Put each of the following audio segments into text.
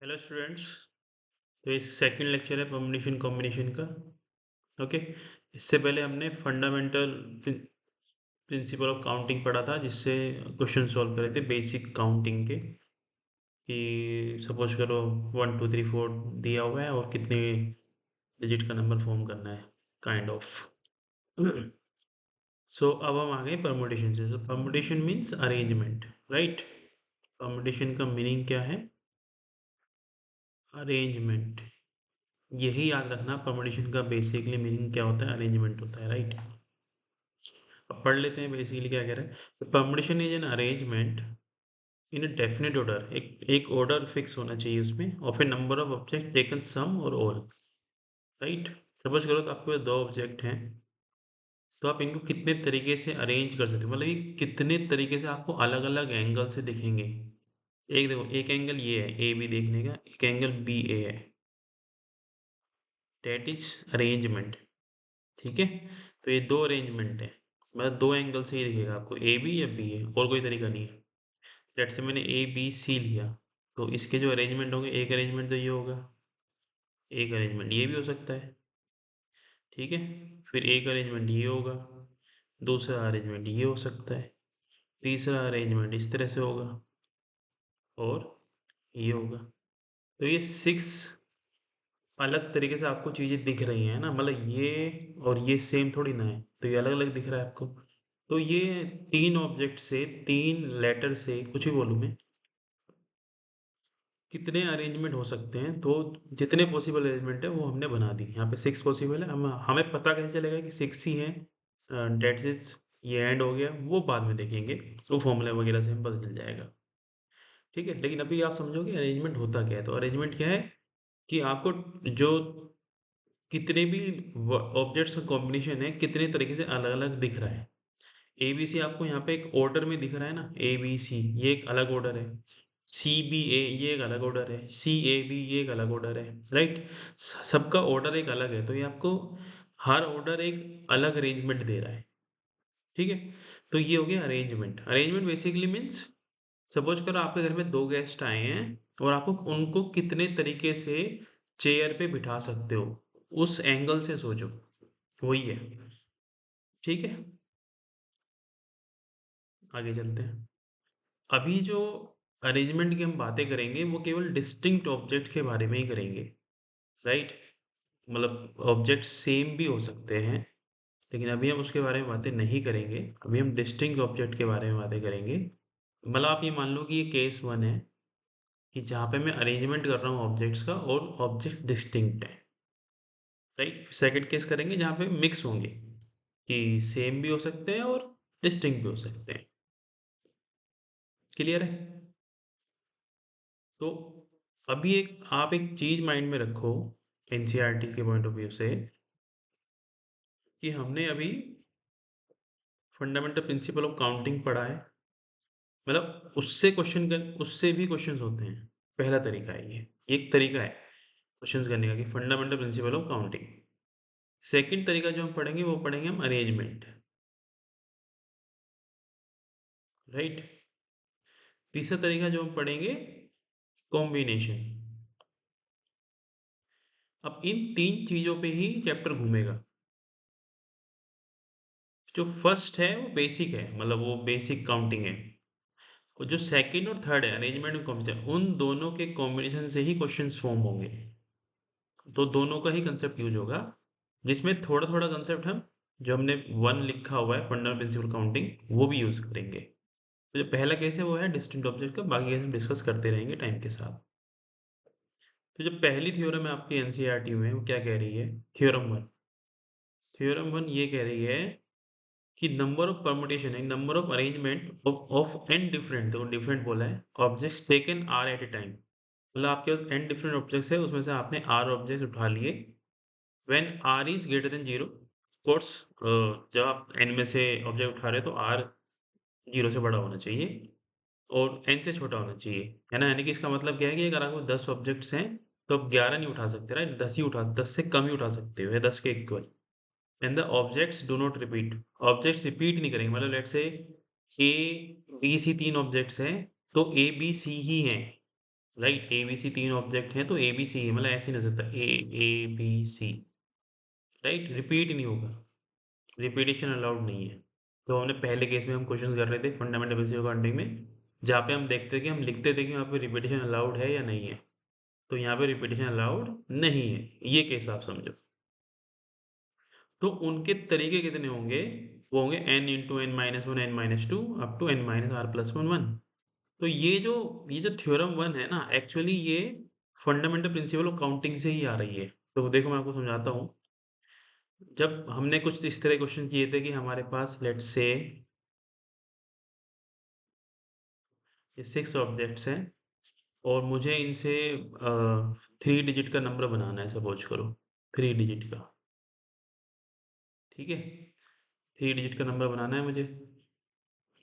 Hello students. तो ये second lecture है परम्यूटेशन कॉम्बिनेशन का। ओके। इससे पहले हमने फंडामेंटल प्रिंसिपल ऑफ काउंटिंग पढ़ा था, जिससे क्वेश्चन सॉल्व करे थे बेसिक काउंटिंग के, कि सपोज करो 1 2 3 4 दिया हुआ है और कितने डिजिट का नंबर फॉर्म करना है, काइंड ऑफ। सो अब हम आ गए परम्यूटेशन से। So permutation means arrangement, right. Permutation का मीनिंग क्या है? अरेंजमेंट। यही याद रखना, परम्यूटेशन का बेसिकली मीनिंग क्या होता है? अरेंजमेंट होता है, राइट। अब पढ़ लेते हैं बेसिकली क्या कह रहा है। Permutation is an arrangement in a definite order. एक ऑर्डर फिक्स होना चाहिए उसमें, of a number of object taken some और ऑल, राइट। सपोज करो तो आपके पास दो ऑब्जेक्ट हैं, तो आप इनको कितने तरीके से अरेंज कर सकते हो, मतलब ये कितने तरीके से आपको अलग अलग एंगल से दिखेंगे। एक देखो, एक एंगल ये है ए बी देखने का, एक एंगल बी ए है, डेट इज अरेंजमेंट। ठीक है। तो ये दो अरेंजमेंट है, मतलब दो एंगल से ही दिखेगा आपको, ए बी या बी ए, और कोई तरीका नहीं है। लेट्स से मैंने ए बी सी लिया, तो इसके जो अरेंजमेंट होंगे, एक अरेंजमेंट तो ये होगा, एक अरेंजमेंट ये भी हो सकता है। ठीक है। फिर एक अरेंजमेंट ये होगा, दूसरा अरेंजमेंट ये हो सकता है, तीसरा अरेंजमेंट इस तरह से होगा, और ये होगा। तो ये सिक्स अलग तरीके से आपको चीज़ें दिख रही हैं ना, मतलब ये और ये सेम थोड़ी ना है, तो ये अलग अलग दिख रहा है आपको। तो ये तीन ऑब्जेक्ट से, तीन लेटर से, कुछ भी बोलूँ मैं, कितने अरेंजमेंट हो सकते हैं? तो जितने पॉसिबल अरेंजमेंट है वो हमने बना दी। यहाँ पे सिक्स पॉसिबल है, हम हमें पता कैसे चलेगा कि सिक्स ही है? डेट इज, ये एंड हो गया, वो बाद में देखेंगे, वो फॉर्मूला वगैरह से हम पता चल जाएगा। ठीक है, लेकिन अभी आप समझोगे अरेंजमेंट होता क्या है। तो अरेंजमेंट क्या है कि आपको जो कितने भी ऑब्जेक्ट्स का कॉम्बिनेशन है, कितने तरीके से अलग अलग दिख रहा है। ए बी सी आपको यहाँ पे एक ऑर्डर में दिख रहा है ना, ए बी सी ये एक अलग ऑर्डर है, सी बी ए ये एक अलग ऑर्डर है, सी ए बी ये एक अलग ऑर्डर है, राइट। सबका ऑर्डर एक अलग है, तो ये आपको हर ऑर्डर एक अलग अरेंजमेंट दे रहा है। ठीक है। तो ये हो गया arrangement. Arrangement basically means, suppose करो आपके घर में दो गेस्ट आए हैं, और आपको उनको कितने तरीके से चेयर पे बिठा सकते हो, उस एंगल से सोचो, वही है। ठीक है। आगे चलते हैं। अभी जो अरेंजमेंट की हम बातें करेंगे, वो केवल डिस्टिंक्ट ऑब्जेक्ट के बारे में ही करेंगे, राइट। मतलब ऑब्जेक्ट सेम भी हो सकते हैं, लेकिन अभी हम उसके बारे में बातें नहीं करेंगे। अभी हम डिस्टिंक्ट ऑब्जेक्ट के बारे में बातें करेंगे। मतलब आप ये मान लो कि ये केस वन है, कि जहाँ पे मैं अरेंजमेंट कर रहा हूँ ऑब्जेक्ट्स का, और ऑब्जेक्ट्स डिस्टिंक्ट है, राइट। सेकंड केस करेंगे जहाँ पे मिक्स होंगे, कि सेम भी हो सकते हैं और डिस्टिंक्ट भी हो सकते हैं। क्लियर है? तो अभी एक आप एक चीज माइंड में रखो, एनसीईआरटी के पॉइंट ऑफ व्यू से, कि हमने अभी फंडामेंटल प्रिंसिपल ऑफ काउंटिंग पढ़ा है। मतलब उससे क्वेश्चन कर, उससे भी क्वेश्चंस होते हैं। पहला तरीका है ये, एक तरीका है क्वेश्चंस करने का, कि fundamental principle of counting. Second तरीका जो हम पढ़ेंगे, वो पढ़ेंगे हम अरेंजमेंट, राइट। तीसरा तरीका जो हम पढ़ेंगे, कॉम्बिनेशन। अब इन तीन चीजों पे ही चैप्टर घूमेगा। जो फर्स्ट है वो बेसिक है, मतलब वो बेसिक काउंटिंग है। और जो सेकंड और थर्ड है, अरेंजमेंट और कॉम्बिनेशन, उन दोनों के कॉम्बिनेशन से ही क्वेश्चंस फॉर्म होंगे। तो दोनों का ही कंसेप्ट यूज होगा, जिसमें थोड़ा थोड़ा कंसेप्ट हम, जो हमने वन लिखा हुआ है फंडामेंटल प्रिंसिपल काउंटिंग, वो भी यूज करेंगे। तो जो पहला केस है वो है डिस्टिंक्ट ऑब्जेक्ट का, बाकी केस हम डिस्कस करते रहेंगे टाइम के साथ। तो जो पहली थ्योरम है आपकी एनसीईआरटी में, वो क्या कह रही है? Theorem one. थ्योरम वन ये कह रही है कि नंबर ऑफ परमुटेशन है, number of arrangement of n different, तो डिफरेंट बोला है, objects taken r at a time. मतलब आपके पास एन डिफरेंट ऑब्जेक्ट्स है, उसमें से आपने आर ऑब्जेक्ट्स उठा लिए, when r is greater than zero. Course, जब आप एन में से ऑब्जेक्ट उठा रहे हो, तो आर जीरो से बड़ा होना चाहिए और एन से छोटा होना चाहिए, है ना। यानी कि इसका मतलब क्या है, कि अगर आपको 10 ऑब्जेक्ट्स हैं, तो आप 11 नहीं उठा सकते, राइट। 10 ही उठा, 10 से कम ही उठा सकते हो, या 10 के equal. And the objects do not repeat. Objects repeat नहीं करेंगे, मतलब लेट्स से ए बी सी तीन ऑब्जेक्ट्स हैं, तो ए बी सी ही हैं, राइट, ए बी सी तीन ऑब्जेक्ट हैं तो ए बी सी है, मतलब ऐसे नहीं हो सकता A B C, right, repeat नहीं होगा, रिपीटेशन अलाउड नहीं है। तो हमने पहले केस में हम क्वेश्चन कर रहे थे फंडामेंटल प्रिंसिपल काउंटिंग में, जहाँ पे हम देखते थे कि हम लिखते थे कि वहाँ पे रिपीटेशन अलाउड है या नहीं है, तो यहाँ पे रिपीटेशन अलाउड नहीं है, ये केस आप समझो। तो उनके तरीके कितने होंगे, वो होंगे n into n minus one n minus two up to n minus r plus one one. तो ये जो थ्योरम वन है ना, एक्चुअली ये फंडामेंटल प्रिंसिपल ऑफ काउंटिंग से ही आ रही है। तो देखो मैं आपको समझाता हूँ। जब हमने कुछ इस तरह क्वेश्चन किए थे कि हमारे पास लेट्स से ये 6 ऑब्जेक्ट्स हैं और मुझे इनसे 3 डिजिट का नंबर बनाना है, सपोज करो 3 डिजिट का, ठीक है, 3 डिजिट का नंबर बनाना है मुझे।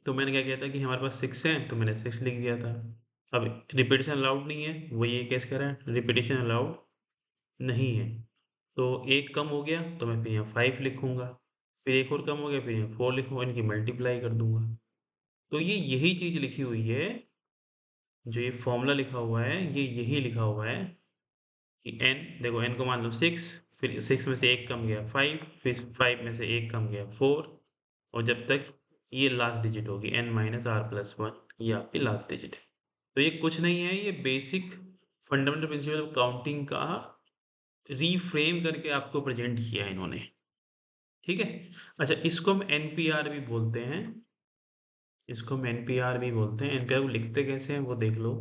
तो मैंने क्या किया था कि हमारे पास 6 हैं तो मैंने 6 लिख दिया था। अब रिपीटेशन अलाउड नहीं है, वो ये केस कह रहा है रिपीटेशन अलाउड नहीं है। तो एक कम हो गया तो मैं फिर यहाँ 5 लिखूंगा, फिर एक और कम हो गया फिर यहाँ 4 लिखूंगा, इनकी मल्टीप्लाई कर दूंगा। तो ये यही चीज लिखी हुई है, जो ये फॉर्मूला लिखा हुआ है ये यही लिखा हुआ है कि n, देखो n को मान लो 6, फिर 6 में से एक कम गया 5, फिर 5 में से एक कम गया 4, और जब तक ये लास्ट डिजिट होगी n minus r plus one, ये आपकी लास्ट डिजिट है। तो ये कुछ नहीं है, ये basic fundamental principle of counting का रीफ्रेम करके आपको प्रेजेंट किया है इन्होंने, ठीक है। अच्छा, इसको हम एनपीआर भी बोलते हैं, इसको हम एनपीआर भी बोलते हैं। एनपीआर को लिखते कैसे हैं वो देख लो।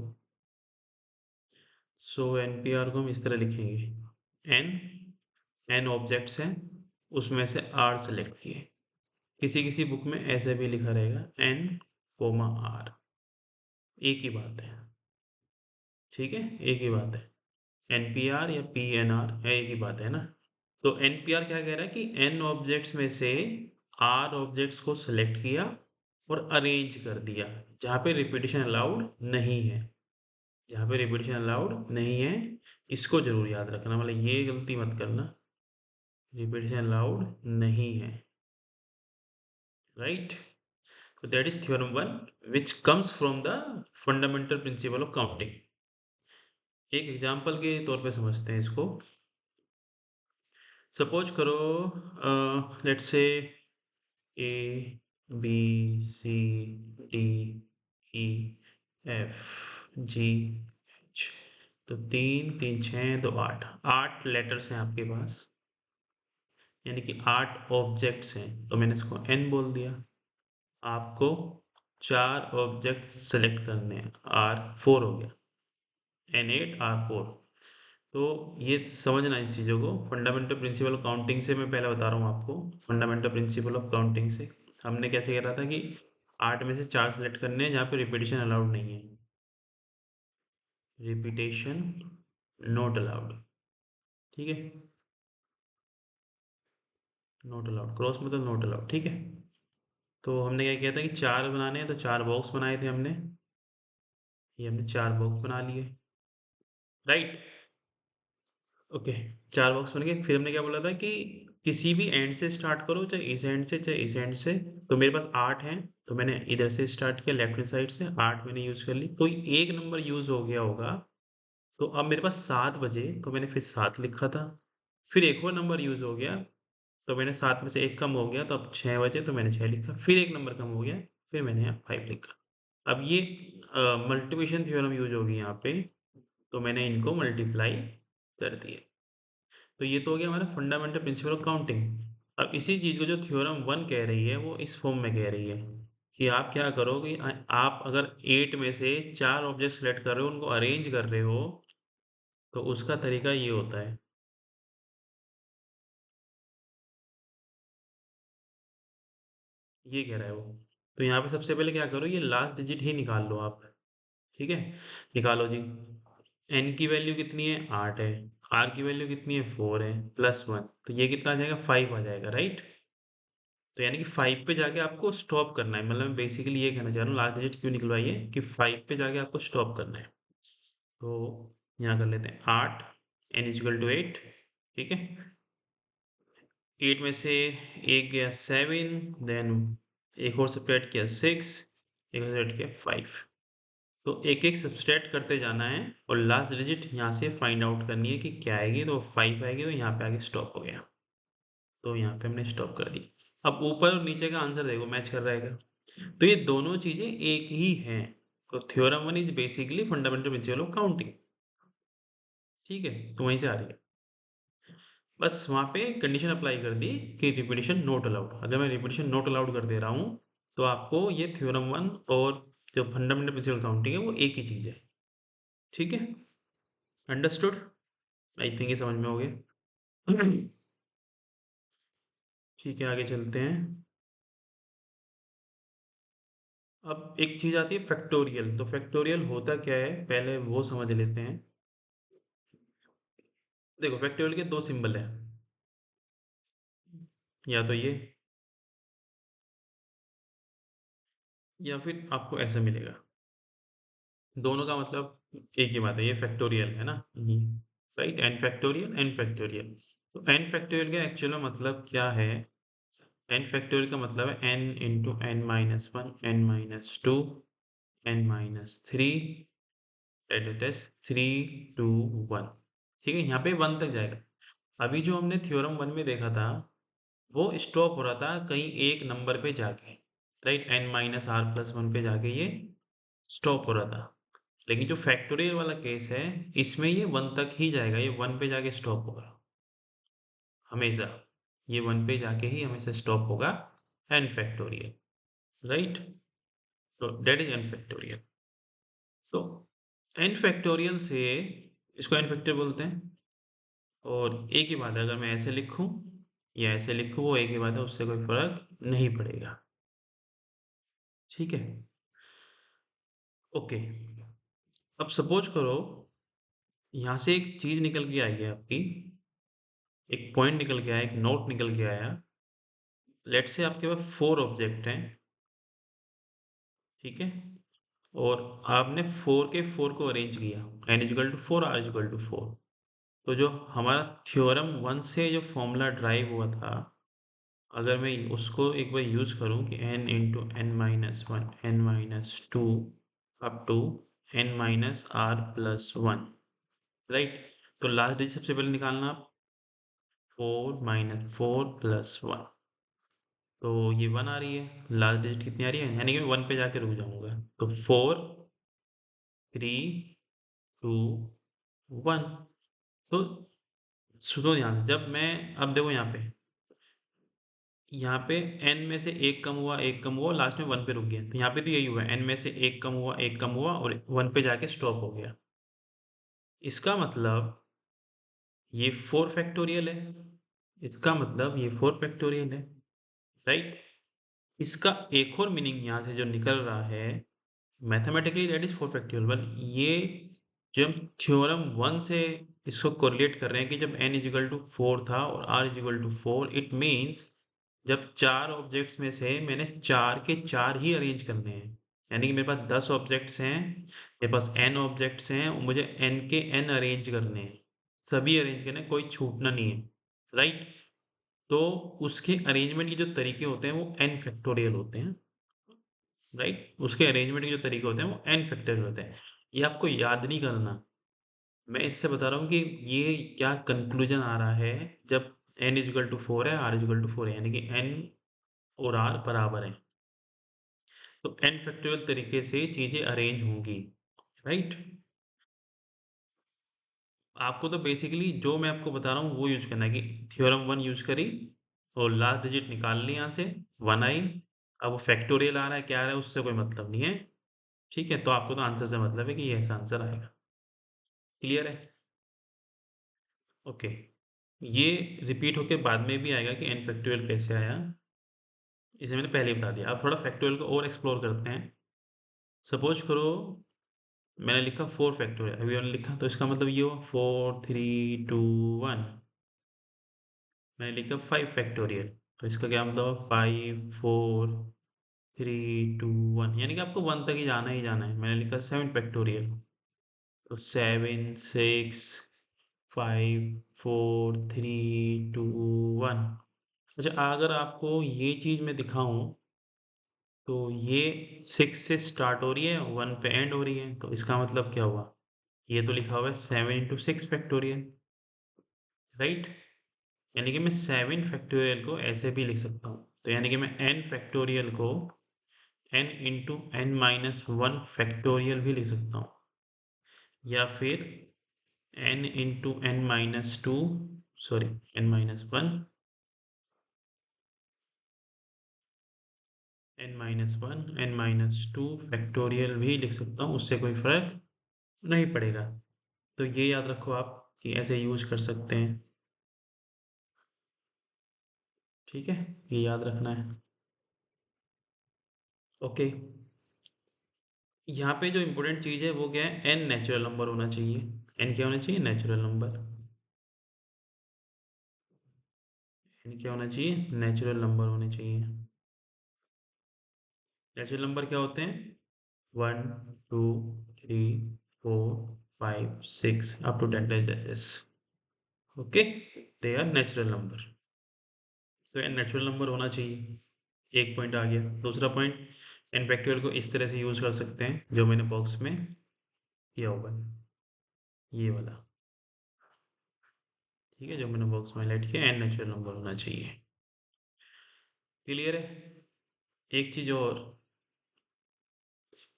सो एनपीआर को हम इस तरह लिखेंगे, एन एन ऑब्जेक्ट्स हैं, उसमें से आर सेलेक्ट किए। किसी किसी बुक में ऐसे भी लिखा रहेगा एन कोमा आर, एक ही बात है, ठीक है, एक ही बात है, एनपीआर या पीएनआर है, एक ही बात है ना। तो एनपीआर क्या कह रहा है कि एन ऑब्जेक्ट्स में से आर ऑब्जेक्ट्स को सिलेक्ट किया और अरेंज कर दिया जहाँ पे रिपीटेशन अलाउड नहीं है, जहाँ पे रिपीटेशन अलाउड नहीं है, इसको जरूर याद रखना, मतलब ये गलती मत करना, रिपीटेशन अलाउड नहीं है, right. So that is theorem 1 which comes from the fundamental principle of counting। एक एग्जांपल के तौर पे समझते हैं इसको। सपोज करो let's say A B C D E F G H, तो 3 3 6 2 8, 8 लेटर्स हैं आपके पास, यानी कि 8 ऑब्जेक्ट्स हैं, तो मैंने इसको एन बोल दिया। आपको 4 ऑब्जेक्ट सेलेक्ट करने हैं, आर 4 हो गया, N8 R4। तो ये समझना इस चीज़ों को, फंडामेंटल प्रिंसिपल ऑफ काउंटिंग से मैं पहले बता रहा हूँ आपको। फंडामेंटल प्रिंसिपल ऑफ काउंटिंग से हमने कैसे करा था कि 8 में से 4 सेलेक्ट करने हैं जहाँ पे रिपीटेशन अलाउड नहीं है, रिपीटेशन नॉट अलाउड, ठीक है, नॉट अलाउड, क्रॉस मतलब नॉट अलाउड, ठीक है। तो हमने क्या किया था कि 4 बनाने हैं तो 4 बॉक्स बनाए थे हमने, ये हमने 4 बॉक्स बना लिए, राइट, ओके। 4 बॉक्स बन गए, फिर हमने क्या बोला था कि किसी भी एंड से स्टार्ट करो, चाहे इस एंड से चाहे इस एंड से। तो मेरे पास 8 हैं तो मैंने इधर से स्टार्ट किया, लेफ्ट हैंड साइड से 8 मैंने यूज़ कर ली, कोई एक नंबर यूज़ हो गया होगा। तो अब मेरे पास 7 बजे तो मैंने फिर 7 लिखा था, फिर एक और नंबर यूज़ हो गया तो मैंने 7 में से एक कम हो गया तो अब 6 बजे तो मैंने 6 लिखा, फिर एक नंबर कम हो गया फिर मैंने यहाँ 5 लिखा। अब ये मल्टीप्लिकेशन थ्योरम यूज़ होगी यहाँ पे, तो मैंने इनको मल्टीप्लाई कर दिया। तो ये तो हो गया हमारा फंडामेंटल प्रिंसिपल ऑफ काउंटिंग। अब इसी चीज़ को जो थ्योरम 1 कह रही है वो इस फॉर्म में कह रही है कि आप क्या करो कि आप अगर 8 में से 4 ऑब्जेक्ट सेलेक्ट कर रहे हो, उनको अरेंज कर रहे हो, तो उसका तरीका ये होता है। ये कह रहा है वो। तो यहाँ पे सबसे पहले क्या करो, ये लास्ट डिजिट ही निकाल लो आप, ठीक है, निकालो जी। n की वैल्यू कितनी है, 8 है, r की वैल्यू कितनी है, 4 है, प्लस 1, तो ये कितना आ जाएगा, 5 आ जाएगा, राइट। तो यानी कि 5 पे जाके आपको स्टॉप करना है, मतलब बेसिकली ये कहना चाह रहा हूँ लास्ट डिजिट क्यों निकलवाई है कि 5 पे जाके आपको स्टॉप करना है। तो यहाँ कर लेते हैं 8, n इक्वल टू 8, ठीक है। 8 में से एक गया 7, देन एक और सब्ट्रैक्ट किया 6, एक और सब्ट्रैक्ट किया 5, तो एक-एक सब्सट्रैक्ट करते जाना है और लास्ट डिजिट यहाँ से फाइंड आउट करनी है कि क्या आएगी, तो 5 आएगी, तो यहाँ पे आके स्टॉप हो गया। तो यहाँ पे हमने स्टॉप कर दी। अब ऊपर और नीचे का आंसर देखो मैच कर रहा है क्या? तो ये दोनों चीज़ें एक ही हैं। तो theorem 1 is basically fundamental principle of counting. ठीक है? तो वहीं से आ रही है। बस वहाँ पे कंडीशन अप्लाई कर दी कि रिपीटिशन नॉट अलाउड। अगर मैं रिपीटिशन नॉट अलाउड कर दे रहा हूँ, तो आपको ये थ्योरम 1 और जो फंडामेंटल प्रिंसिपल ऑफ काउंटिंग है, वो एक ही चीज़ है। ठीक है? अंडरस्टूड? आई थिंक ये समझ में हो गया। ठीक है, आगे चलते हैं। अब एक चीज़ आती है फैक्टोरियल। तो फैक्टोरियल होता क्या है, पहले वो समझ लेते हैं। देखो फैक्टोरियल के दो सिंबल हैं, या तो ये या फिर आपको ऐसा मिलेगा। दोनों का मतलब एक ही बात है, ये फैक्टोरियल है ना। Right, n factorial, n factorial. तो एन फैक्टोरियल का एक्चुअल में मतलब क्या है? एन फैक्टोरियल का मतलब है n into n minus one, n minus two, n minus three, at is 3, 2, 1। ठीक है, यहाँ पे 1 तक जाएगा। अभी जो हमने थ्योरम 1 में देखा था, वो स्टॉप हो रहा था कहीं एक नंबर पे जाके, right, n minus r plus one पे जाके ये स्टॉप हो रहा था। लेकिन जो फैक्टोरियल वाला केस है, इसमें ये 1 तक ही जाएगा, ये 1 पे जाके स्टॉप होगा हमेशा। ये 1 पे जाके ही हमेशा स्टॉप होगा, एन फैक्टोरियल। राइट, तो दैट इज एन फैक्टोरियल। तो एन फैक्टोरियल से, इसको एन फैक्टोरियल बोलते हैं। और एक ही बात है, अगर मैं ऐसे लिखूं या ऐसे लिखूं, वो एक ही बात है, उससे कोई फर्क नहीं पड़ेगा। ठीक है, ओके। अब सपोज करो यहाँ से एक चीज निकल के आई है आपकी, एक पॉइंट निकल के आया, एक नोट निकल के आया। लेट से आपके पास 4 ऑब्जेक्ट हैं, ठीक है, और आपने 4 के 4 को अरेंज किया, n equal to 4, r equal to 4। तो जो हमारा थ्योरम 1 से जो फॉर्मूला ड्राइव हुआ था, अगर मैं उसको एक बार यूज़ करूँ कि n into n minus one, n minus two, up to n minus r plus one, right. तो लास्ट डिजिट सबसे पहले निकालना आप, 4 - 4 प्लस वन। तो ये 1 आ रही है, लास्ट डिजिट कितनी आ रही है, यानी कि मैं 1 पे जाके रुक जाऊंगा। तो 4, 3, 2, 1। तो सुनो ध्यान से, जब मैं, अब देखो यहाँ पे n में से एक कम हुआ, एक कम हुआ, लास्ट में 1 पे रुक गया। तो यहाँ पे तो यही हुआ, n में से एक कम हुआ, एक कम हुआ, और 1 पे जाके स्टॉप हो गया। इसका मतलब ये 4 फैक्टोरियल है। इसका मतलब ये 4 फैक्टोरियल है, राइट। इसका एक और मीनिंग यहाँ से जो निकल रहा है, mathematically that is 4 factorial, but ये जो हम थ्योरम 1 से इसको कोरिलेट कर रहे हैं कि जब n इज इक्वल टू 4 था और r is equal to 4, it means जब 4 ऑब्जेक्ट्स में से मैंने 4 के 4 ही अरेंज करने हैं, यानी कि मेरे पास 10 ऑब्जेक्ट्स हैं, मेरे पास n ऑब्जेक्ट्स हैं, और मुझे n के n अरेंज करने हैं, सभी अरेंज करने हैं, कोई छूटना नहीं है, राइट। तो उसके अरेंजमेंट के जो तरीके होते हैं वो n फैक्टोरियल होते हैं, राइट। उसके अरेंजमेंट के जो तरीके होते हैं वो n फैक्टोरियल होते हैं। ये आपको याद नहीं करना, मैं इससे बता रहा हूँ कि ये क्या कंक्लूजन आ रहा है जब n इक्वल टू 4 है, r इक्वल टू 4 है, यानी कि n और r बराबर है, तो n फैक्टोरियल तरीके से चीजें अरेंज होंगी, राइट। आपको तो बेसिकली जो मैं आपको बता रहा हूँ वो यूज करना है कि थ्योरम 1 यूज करी और लास्ट डिजिट निकाल ली यहाँ से, 1 आई। अब वो फैक्टोरियल आ रहा है क्या आ रहा है उससे कोई मतलब नहीं है, ठीक है। तो आपको तो आंसर से मतलब है कि ये ऐसा आंसर आएगा। क्लियर है? ओके। ये रिपीट होके बाद में भी आएगा कि एन फैक्टोरियल कैसे आया, इसे मैंने पहले ही बता दिया। अब थोड़ा फैक्टोरियल को और एक्सप्लोर करते हैं। सपोज करो मैंने लिखा 4 फैक्टोरियल, अभी मैंने लिखा तो इसका मतलब ये हुआ 4, 3, 2, 1। मैंने लिखा 5 फैक्टोरियल, तो इसका क्या मतलब 5, 4, 3, 2, 1, यानी कि आपको 1 तक ही जाना है। मैंने लिखा 7 फैक्टोरियल, तो 7, 6, 5, 4, 3, 2, 1। अच्छा, अगर आपको ये चीज़ मैं दिखाऊं तो ये 6 से स्टार्ट हो रही है, 1 पे एंड हो रही है, तो इसका मतलब क्या हुआ? ये तो लिखा हुआ है 7 इंटू 6 फैक्टोरियल, राइट? यानी कि मैं 7 फैक्टोरियल को ऐसे भी लिख सकता हूँ। तो यानी कि मैं n फैक्टोरियल को n into n minus 1 factorial भी लिख सकता हूँ, या फिर n into n minus 2, sorry n minus 1, n-1 n-2 factorial भी लिख सकता हूँ, उससे कोई फर्क नहीं पड़ेगा। तो ये याद रखो आप कि ऐसे यूज कर सकते हैं, ठीक है, ये याद रखना है। ओके, यहाँ पे जो इम्पोर्टेंट चीज़ है वो क्या है, n नेचुरल नंबर होना चाहिए। n क्या होना चाहिए? Natural number. n क्या होना चाहिए? नेचुरल नंबर होने चाहिए। नेचुरल नंबर क्या होते हैं? 1 2 3 4 5 6 up to 10 like this. Okay, they are natural number. तो n नेचुरल नंबर होना चाहिए, एक पॉइंट आ गया। दूसरा पॉइंट, n फैक्टोरियल को इस तरह से यूज कर सकते हैं जो मैंने बॉक्स में किया होगा, ये वाला, ठीक है, जो मैंने बॉक्स में हाईलाइट किया, n नेचुरल नंबर होना चाहिए। क्लियर है? एक चीज और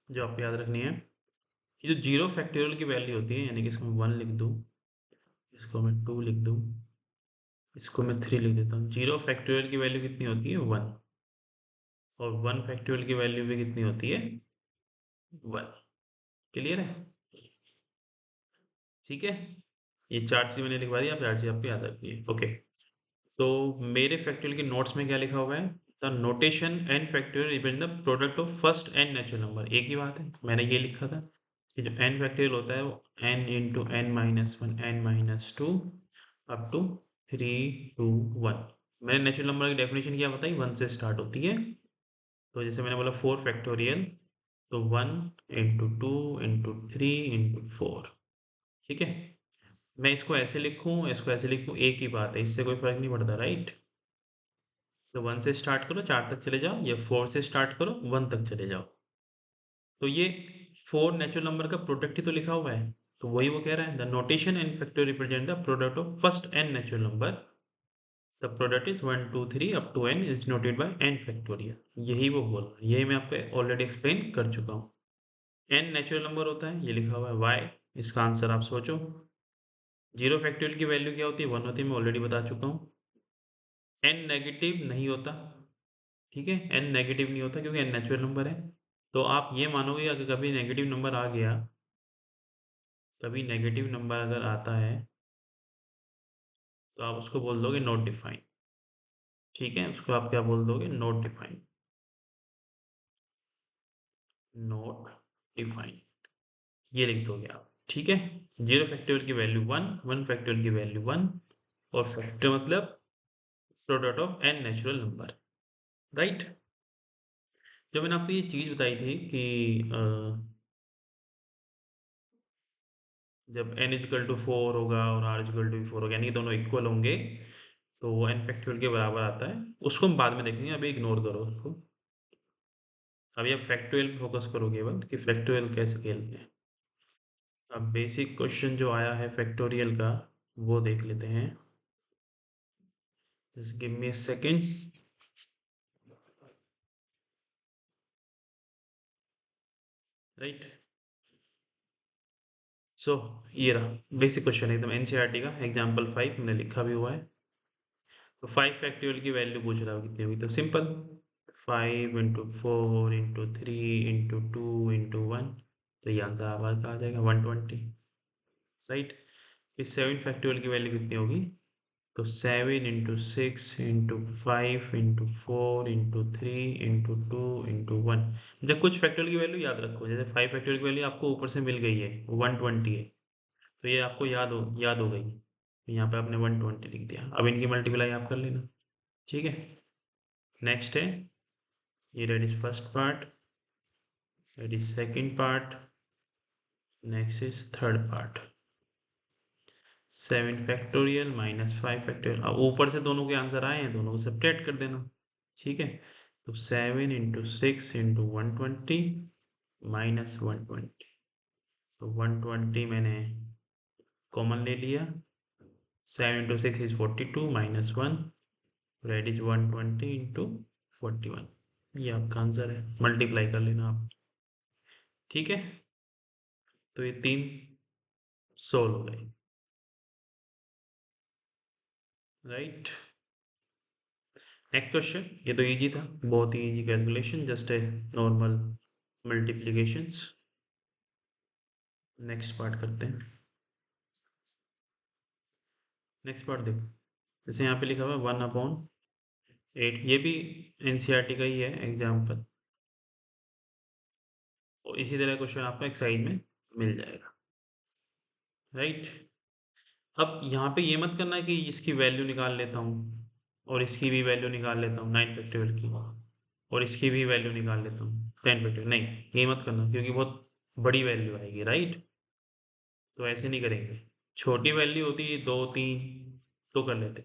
जो आपको याद रखनी है कि जो जीरो फैक्टोरियल की वैल्यू होती है, यानी कि इसको मैं 1 लिख दूँ, इसको मैं 2 लिख दूँ, इसको मैं 3 लिख देता हूँ। जीरो फैक्टोरियल की वैल्यू कितनी होती है? 1। और 1 फैक्टोरियल की वैल्यू भी कितनी होती है? 1। क्लियर है? ठीक है, ये 4 चीज़ मैंने लिखवा दी, आप 4 चीज़ आपको याद रखिए। ओके, तो मेरे फैक्टोरियल के नोट्स में क्या लिखा हुआ है? The notation n factorial represent the product of first n natural number. एक ही बात है, मैंने ये लिखा था कि जो एन फैक्टोरियल होता है वो n into n minus one n minus two up to 3 2 1। मैंने नेचुरल नंबर की डेफिनेशन क्या बताई? 1 से स्टार्ट होती है। तो जैसे मैंने बोला 4 फैक्टोरियल, तो 1 इंटू 2 इंटू 3 इंटू 4, ठीक है। मैं इसको ऐसे लिखूं, इसको ऐसे लिखूं, एक ही बात है, इससे कोई फर्क नहीं पड़ता, राइट? तो 1 से स्टार्ट करो 4 तक चले जाओ, या 4 से स्टार्ट करो 1 तक चले जाओ। तो ये 4 नेचुरल नंबर का प्रोडक्ट ही तो लिखा हुआ है। तो वही वो कह रहा है, the notation n factor represent the product of first n natural number, the product is 1 2 3 up to n is noted by n factorial. यही वो बोल रहा है, यही मैं आपको ऑलरेडी एक्सप्लेन कर चुका हूँ। एन नेचुरल नंबर होता है, ये लिखा हुआ है वाई, इसका आंसर आप सोचो। जीरो फैक्टोरियल की वैल्यू क्या होती है? 1 होती है, मैं ऑलरेडी बता चुका हूँ। एन नेगेटिव नहीं होता, ठीक है, एन नेगेटिव नहीं होता क्योंकि एन नेचुरल नंबर है। तो आप ये मानोगे अगर कभी नेगेटिव नंबर आ गया, कभी नेगेटिव नंबर अगर आता है, तो आप उसको बोल दोगे नॉट डिफाइन, ठीक है, उसको आप क्या बोल दोगे? नॉट डिफाइन, नॉट डिफाइन, ये लिख दोगे आप, ठीक है। जीरो फैक्टोरियल की वैल्यू 1, 1 फैक्टोरियल की वैल्यू 1, और फैक्टर मतलब product of n natural number, right? जो मैंने आपको ये चीज़ बताई थी कि जब n इक्वल टू 4 होगा और r इक्वल टू 4 होगा, यानी कि दोनों इक्वल होंगे, तो वो n फैक्टोरियल के बराबर आता है। उसको हम बाद में देखेंगे, अभी इग्नोर करो उसको। अभी आप फैक्टोरियल पे फोकस करो केवल कि फैक्टोरियल कैसे खेलते हैं। अब बेसिक क्वेश्चन जो आया है फैक्टोरियल का, वो देख लेते हैं। Just give me a second. Right, so ये रहा बेसिक क्वेश्चन, एकदम एनसीईआरटी का एग्जांपल 5 मैंने लिखा भी हुआ है। तो 5 फैक्टोरियल की वैल्यू पूछ रहा हो कितनी होगी, तो simple 5 into 4 into 3 into 2 into 1, तो ये आंसर आपका आ जाएगा 120, राइट। फिर 7 फैक्टोरियल की वैल्यू कितनी होगी? तो 7 into 6 into 5 into 4 into 3 into 2 into 1। जब कुछ फैक्टोरियल की वैल्यू याद रखो, जैसे 5 फैक्टोरियल की वैल्यू आपको ऊपर से मिल गई है 120 है, तो ये आपको याद हो गई, तो यहाँ पे आपने 120 लिख दिया। अब इनकी मल्टीप्लाई आप कर लेना, ठीक है। नेक्स्ट है, ये that is first part, that is second part, next is third part। 7 factorial minus 5 factorial, अब ऊपर से दोनों के आंसर आए हैं, दोनों को सब्ट्रैक्ट कर देना, ठीक है। तो 7 इंटू 6 इंटू 120 माइनस 120, तो 120 मैंने कॉमन ले लिया। 7 into 6 is 42 minus 1, that is 120 into 41। ये आपका आंसर है, मल्टीप्लाई कर लेना आप। ठीक है, तो ये 3 सोल्व हो गए, राइट। नेक्स्ट क्वेश्चन, ये तो इजी था, बहुत ही easy calculation, just a normal multiplications. Next part करते हैं। नेक्स्ट पार्ट देखो, जैसे यहाँ पे लिखा हुआ है 1/8, ये भी एनसीईआरटी का ही है एग्जाम्पल, और इसी तरह क्वेश्चन आपको एक्सरसाइज में मिल जाएगा, राइट। अब यहाँ पे ये मत करना कि इसकी वैल्यू निकाल लेता हूँ और इसकी भी वैल्यू निकाल लेता हूँ 9 फैक्टोरियल की, और इसकी भी वैल्यू निकाल लेता हूँ 10 फैक्टोरियल, नहीं ये मत करना, क्योंकि बहुत बड़ी वैल्यू आएगी, राइट। तो ऐसे नहीं करेंगे, छोटी वैल्यू होती है 2 3 तो कर लेते,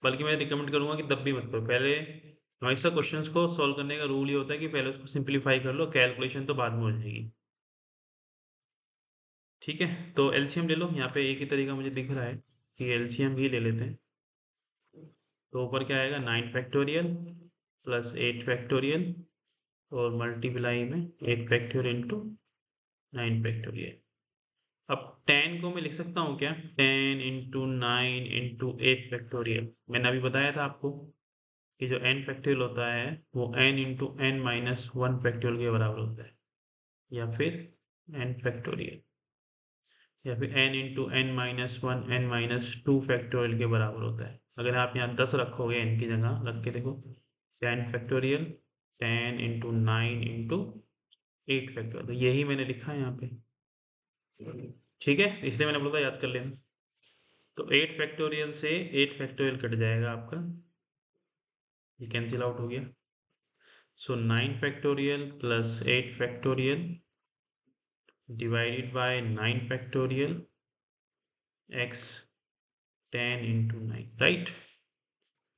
बल्कि मैं रिकमेंड करूंगा कि तब भी मत करो, पहले हमेशा क्वेश्चंस को सॉल्व करने का रूल ये होता है कि पहले उसको सिंप्लीफाई कर लो, कैलकुलेशन तो बाद में हो जाएगी। ठीक है, तो एलसीएम ले लो, यहाँ पे एक ही तरीका मुझे दिख रहा है कि एलसीएम ही ले लेते हैं। तो ऊपर क्या आएगा, 9 फैक्टोरियल प्लस 8 फैक्टोरियल, और मल्टीप्लाई में 8 फैक्टोरियल इंटू 9 फैक्टोरियल। अब 10 को मैं लिख सकता हूँ क्या, 10 इंटू 9 इंटू 8 फैक्टोरियल, मैंने अभी बताया था आपको कि जो n फैक्टोरियल होता है वो n into n minus 1 factorial के बराबर होता है, या फिर n फैक्टोरियल, या फिर n into n minus 1 n minus 2 factorial के बराबर होता है। अगर आप यहाँ 10 रखोगे n की जगह रख के देखो, 10 फैक्टोरियल 10 इंटू 9 इंटू 8 फैक्टोरियल, तो यही मैंने लिखा है यहाँ पे। ठीक है, इसलिए मैंने बोला याद कर लेना। तो 8 फैक्टोरियल से 8 फैक्टोरियल कट जाएगा आपका, ये कैंसिल आउट हो गया। सो 9 factorial plus 8 factorial divided by 9 factorial x 10 into 9, right.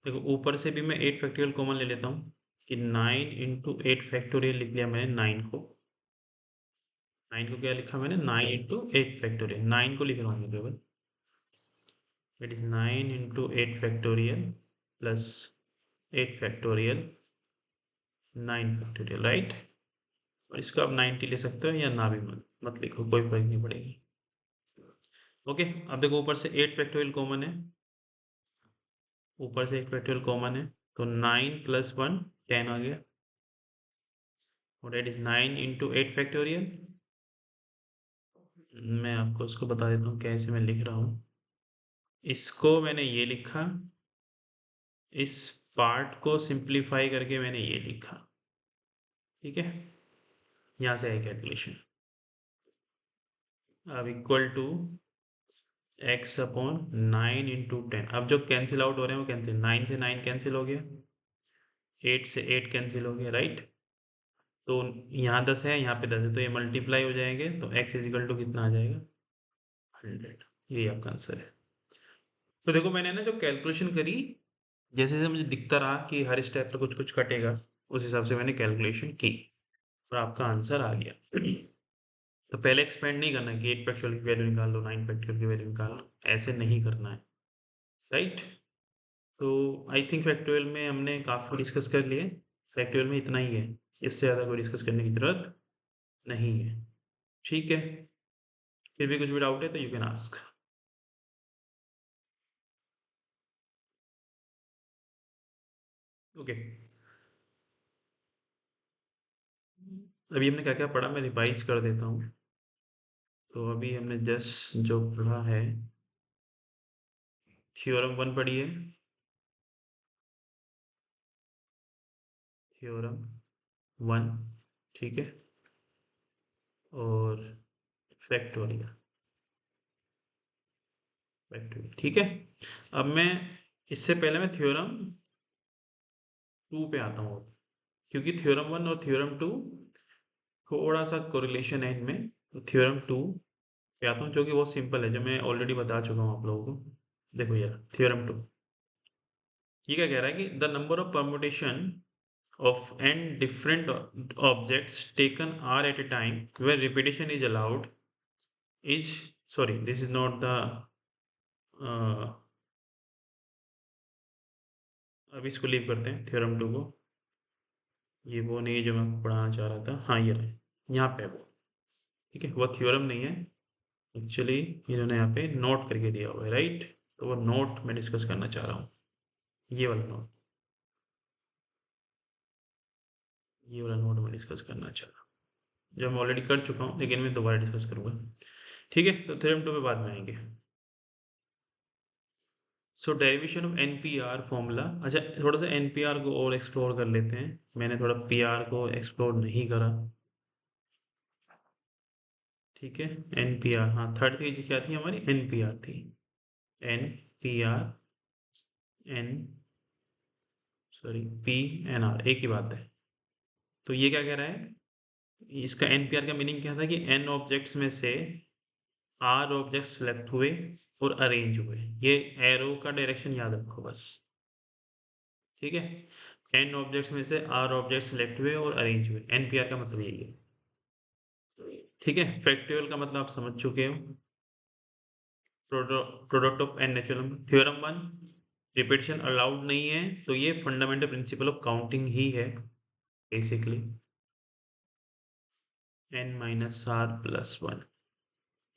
देखो ऊपर से भी मैं 8 फैक्टोरियल कॉमन ले लेता हूँ कि 9 इंटू 8 फैक्टोरियल लिख लिया मैंने, 9 को क्या लिखा मैंने, 9 इंटू 8 फैक्टोरियल, 9 को लिख रहा हूँ केवल, it is 9 into 8 factorial plus 8 factorial 9 factorial, right. और इसको आप 90 ले सकते हो या ना भी मत लिखो, कोई फर्क नहीं पड़ेगी। ओके, अब देखो ऊपर से 8 फैक्टोरियल कॉमन है, ऊपर से 8 फैक्टोरियल कॉमन है, तो 9 प्लस 1 10 आ गया, और डेट इज 9 इंटू 8 फैक्टोरियल। मैं आपको उसको बता देता हूँ कैसे मैं लिख रहा हूँ। इसको मैंने ये लिखा, इस पार्ट को सिंप्लीफाई करके मैंने ये लिखा, ठीक है। यहाँ से है कैलकुलेशन, अब equal to x upon 9 into 10। अब जो कैंसिल आउट हो रहे हैं वो कैंसिल, 9 से 9 कैंसिल हो गया, 8 से 8 कैंसिल हो गया, राइट। तो यहाँ 10 है, यहाँ पे 10 है, तो ये मल्टीप्लाई हो जाएंगे, तो x इजिकल टू कितना आ जाएगा, 100। यही आपका आंसर है। तो देखो मैंने ना जो कैलकुलेशन करी, जैसे जैसे मुझे दिखता रहा कि हर स्टेप पर कुछ कुछ कटेगा, उस हिसाब से मैंने कैलकुलेशन की और आपका आंसर आ गया। तो पहले एक्सपेंड नहीं करना कि 8 फैक्टोरियल की वैल्यू निकाल लो, 9 फैक्टोरियल की वैल्यू निकाल लो, ऐसे नहीं करना है, राइट। तो आई थिंक फैक्टोरियल में हमने काफ़ी डिस्कस कर लिए, फैक्टोरियल में इतना ही है, इससे ज़्यादा कोई डिस्कस करने की ज़रूरत नहीं है। ठीक है, फिर भी कुछ भी डाउट है तो यू कैन आस्क। ओके, अभी हमने क्या क्या पढ़ा, मैं रिवाइज कर देता हूँ। तो अभी हमने जस्ट जो पढ़ा है, थ्योरम 1 पढ़ी है, थ्योरम 1, ठीक है, और फैक्टोरियल, फैक्टोरियल, ठीक है। अब मैं इससे पहले मैं थ्योरम 2 पे आता हूँ, क्योंकि थ्योरम 1 और थ्योरम 2 थोड़ा सा कोरिलेशन है इनमें, तो थ्योरम 2 पे आता हूँ, जो कि बहुत सिंपल है, जो मैं ऑलरेडी बता चुका हूँ आप लोगों को। देखो यार, थ्योरम 2 ये क्या कह रहा है कि the number of permutation of n different objects taken r at a time where repetition is allowed is, sorry, this is not the uh, अब इसको लीव करते हैं थ्योरम 2 को। ये वो नहीं है जो मैं पढ़ाना चाह रहा था। हाँ, ये रहा, यहाँ पे है वो। ठीक है, वो थ्योरम नहीं है एक्चुअली, इन्होंने यहाँ पे नोट करके दिया हुआ है, राइट। तो वो नोट मैं डिस्कस करना चाह रहा हूँ, ये वाला नोट, ये वाला नोट मैं डिस्कस करना चाह रहा हूँ, जो मैं ऑलरेडी कर चुका हूँ, लेकिन मैं दोबारा डिस्कस करूँगा। ठीक है, तो थ्योरम 2 पे बाद में आएंगे। सो डेरिवेशन ऑफ एनपीआर फॉर्मूला। अच्छा, थोड़ा सा एनपीआर को और एक्सप्लोर कर लेते हैं, मैंने थोड़ा पीआर को एक्सप्लोर नहीं करा। ठीक है, एनपीआर, हाँ, थर्ड पेज क्या थी हमारी, एनपीआर थी, NPR, N, sorry, P N R, एक ही बात है। तो ये क्या कह रहा है, इसका एनपीआर का मीनिंग क्या था कि एन ऑब्जेक्ट्स में से आर ऑब्जेक्ट्स सेलेक्ट हुए और अरेंज हुए। ये एरो का डायरेक्शन याद रखो बस। ठीक है, एन ऑब्जेक्ट्स में से आर ऑब्जेक्ट्स सेलेक्ट हुए और अरेंज हुए, एनपीआर का मतलब यही है। ठीक है, फैक्टोरियल का मतलब आप समझ चुके हो, product of n natural number. Theorem 1, repetition allowed नहीं है, तो ये फंडामेंटल प्रिंसिपल ऑफ काउंटिंग ही है basically, n minus r plus one.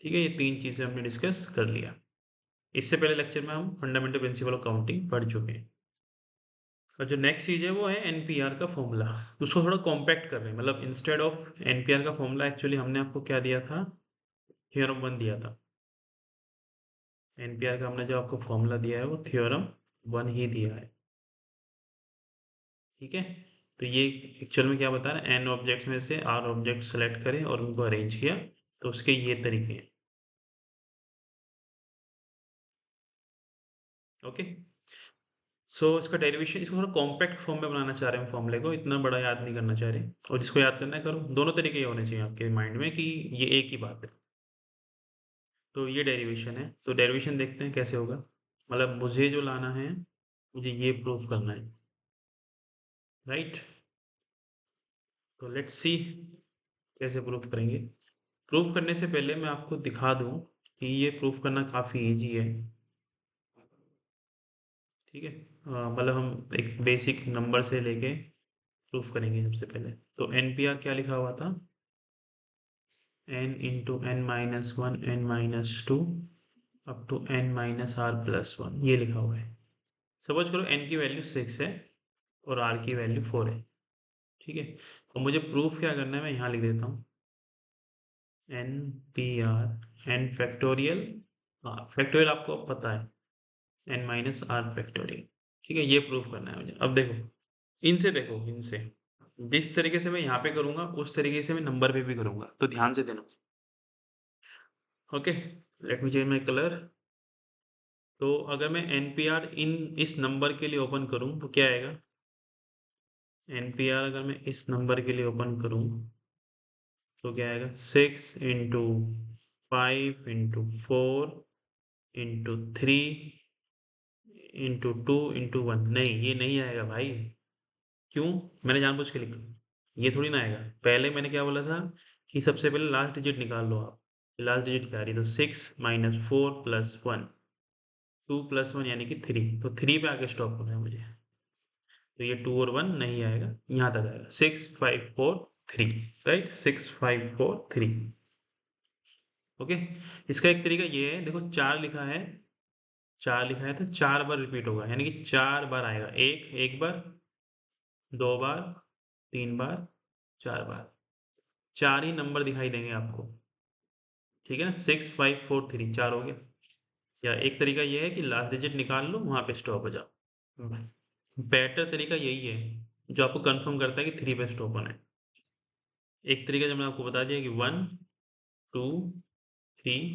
ठीक है, ये तीन चीजें हमने डिस्कस कर लिया। इससे पहले लेक्चर में हम फंडामेंटल प्रिंसिपल ऑफ काउंटिंग पढ़ चुके हैं। और जो नेक्स्ट चीज है वो है एनपीआर का फॉर्मूला। उसको थोड़ा कॉम्पैक्ट कर रहे हैं, मतलब इंस्टेड ऑफ एनपीआर का फॉर्मूला एक्चुअली हमने आपको क्या दिया था, थ्योरम 1 दिया था। एनपीआर का हमने जो आपको फॉर्मूला दिया है वो थ्योरम 1 ही दिया है। ठीक है, तो ये एक्चुअल में क्या बता रहा है, एन ऑब्जेक्ट्स में से आर ऑब्जेक्ट सेलेक्ट करें और उनको अरेंज किया, तो उसके ये तरीके हैं। ओके, सो इसका डेरिवेशन, इसको थोड़ा कॉम्पैक्ट फॉर्म में बनाना चाह रहे हैं फॉर्मूले को, इतना बड़ा याद नहीं करना चाह रहे, और जिसको याद करना है करो। दोनों तरीके होने चाहिए आपके माइंड में कि ये एक ही बात है। तो ये डेरिवेशन है, तो डेरिवेशन देखते हैं कैसे होगा। मतलब मुझे जो लाना है, मुझे ये प्रूफ करना है, राइट। तो लेट्स सी कैसे प्रूफ करेंगे। प्रूफ करने से पहले मैं आपको दिखा दूं कि ये प्रूफ करना काफ़ी इजी है। ठीक है, मतलब हम एक बेसिक नंबर से लेके प्रूफ करेंगे। सबसे पहले तो एन पी आर क्या लिखा हुआ था, n into n minus one n minus two up to n minus r plus one, ये लिखा हुआ है। सपोज करो एन की वैल्यू 6 है और आर की वैल्यू 4 है। ठीक है, और मुझे प्रूफ क्या करना है, मैं यहाँ लिख देता हूँ, n P r n factorial, हाँ फैक्टोरियल आपको अब पता है, एन माइनस आर फैक्टोरियल। ठीक है, ये प्रूफ करना है मुझे। अब देखो, इनसे देखो, इनसे जिस तरीके से मैं यहाँ पे करूंगा उस तरीके से मैं नंबर पे भी करूंगा, तो ध्यान से देना। Okay, let me change my colour. तो अगर मैं एनपीआर इन इस नंबर के लिए ओपन करूं तो क्या आएगा, एनपीआर अगर मैं इस नंबर के लिए ओपन करूं तो क्या आएगा, 6 × 5 × 4 × 3 × 2 × 1, नहीं ये नहीं आएगा भाई। क्यों, मैंने जानबूझ के लिखा, ये थोड़ी ना आएगा। पहले मैंने क्या बोला था कि सबसे पहले लास्ट डिजिट निकाल लो आप, लास्ट डिजिट क्या आ रही है, तो 6 - 4 + 1, 2 + 1 यानी कि 3, तो 3 पे आके स्टॉप होना है मुझे। तो ये 2 और 1 नहीं आएगा, यहाँ तक आएगा, 6 5 4 3, राइट, 6 5 4 3। ओके, इसका एक तरीका ये है, देखो 4 लिखा है, 4 लिखा है तो 4 बार रिपीट होगा, यानी कि 4 बार आएगा, एक बार, 2 बार, 3 बार, 4 बार, 4 ही नंबर दिखाई देंगे आपको। ठीक है ना, 6 5 4 3, 4 हो गया। या एक तरीका ये है कि लास्ट डिजिट निकाल लो, वहां पे स्टॉप हो जाओ। बेटर तरीका यही है जो आपको कंफर्म करता है कि 3 पे स्टॉप होना है। एक तरीका जो मैंने आपको बता दिया कि 1 2 3